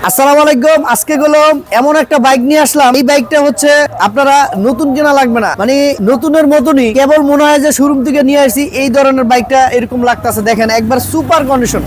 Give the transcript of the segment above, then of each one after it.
আসসালামু আলাইকুম। আজকে গেলাম এমন একটা বাইক নিয়ে আসলাম। এই বাইকটা হচ্ছে আপনারা নতুন কেনা লাগবে না, মানে নতুনের মতনই, কেবল মনে হয় যে শোরুম থেকে নিয়ে আসছি এই ধরনের বাইকটা এরকম লাগতেছে। দেখেন একবার সুপার কন্ডিশন,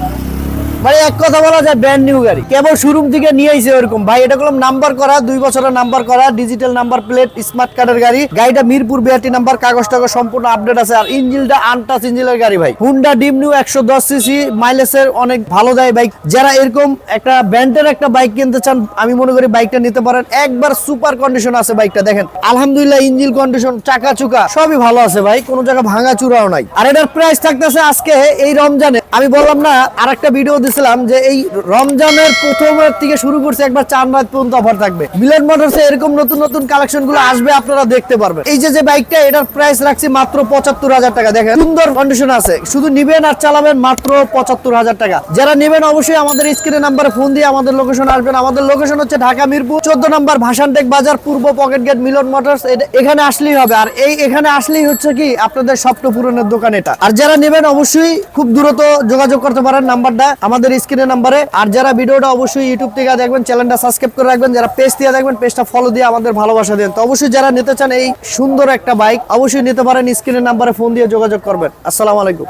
মানে এক কথা বলা যায় ব্র্যান্ড নিউ গাড়ি, কেবল শোরুম থেকে নিয়ে আইছে এরকম। ভাই এটা করলাম নাম্বার করা, 2 বছরের নাম্বার করা, ডিজিটাল নাম্বার প্লেট, স্মার্ট কার্ডের গাড়ি। গাড়িটা মিরপুর বিআরটি নাম্বার, কাগজ টাগজ সম্পূর্ণ আপডেট আছে। আর ইঞ্জিনটা আনটাচ ইঞ্জিনের গাড়ি ভাই। হুন্ডা ডিম নিউ 110 সিসি, মাইলেজের অনেক ভালো দেয় বাইক। যারা এরকম একটা ব্র্যান্ডের একটা বাইক কিনতে চান, আমি মনে করি বাইকটা নিতে পারেন। একবার সুপার কন্ডিশন আছে বাইকটা, দেখেন আলহামদুলিল্লাহ। ইঞ্জিন কন্ডিশন, চাকা চুকা সবই ভালো আছে ভাই, কোনো জায়গা ভাঙা চূড়াও নাই। আর এটার প্রাইস থাকতেছে আজকে এই রমজানে, আমি বললাম না আরেকটা ভিডিও দিছিলাম যে এই রমজানের প্রথমের থেকে শুরু করছে, একবার 4 রাত পর্যন্ত অফার থাকবে। মিলন মোটরসে এরকম নতুন নতুন কালেকশন গুলো আসবে, আপনারা দেখতে পারবেন। এই যে বাইকটা, এটার প্রাইস রাখছি মাত্র 75,000 টাকা। দেখেন সুন্দর কন্ডিশন আছে, শুধু নিবেন আর চালাবেন, মাত্র 75,000 টাকা। যারা নেবেন অবশ্যই আমাদের স্ক্রিনে নাম্বারে ফোন দিয়ে আমাদের লোকেশন আসবেন। আমাদের লোকেশন হচ্ছে ঢাকা মিরপুর 14 নম্বর ভাসানটেক বাজার, পূর্ব পকেট গেট, মিলন মোটরস। এখানে আসলেই হবে। আর এখানে আসলেই হচ্ছে কি আপনাদের স্বপ্ন পূরণের দোকান এটা। আর যারা নেবেন অবশ্যই খুব দ্রুত যোগাযোগ করতে পারেন, নাম্বারটা আমাদের স্ক্রিনে নাম্বারে। আর যারা ভিডিওটা অবশ্যই ইউটিউব থেকে দেখবেন, চ্যানেলটা সাবস্ক্রাইব করে রাখবেন। যারা পেজ দিয়ে দেখবেন, পেজটা ফলো দিয়ে আমাদের ভালোবাসা দেন। তো অবশ্যই যারা নিতে চান এই সুন্দর একটা বাইক, অবশ্যই নিতে পারেন। স্ক্রিনের নাম্বারে ফোন দিয়ে যোগাযোগ করবেন। আসসালামু আলাইকুম।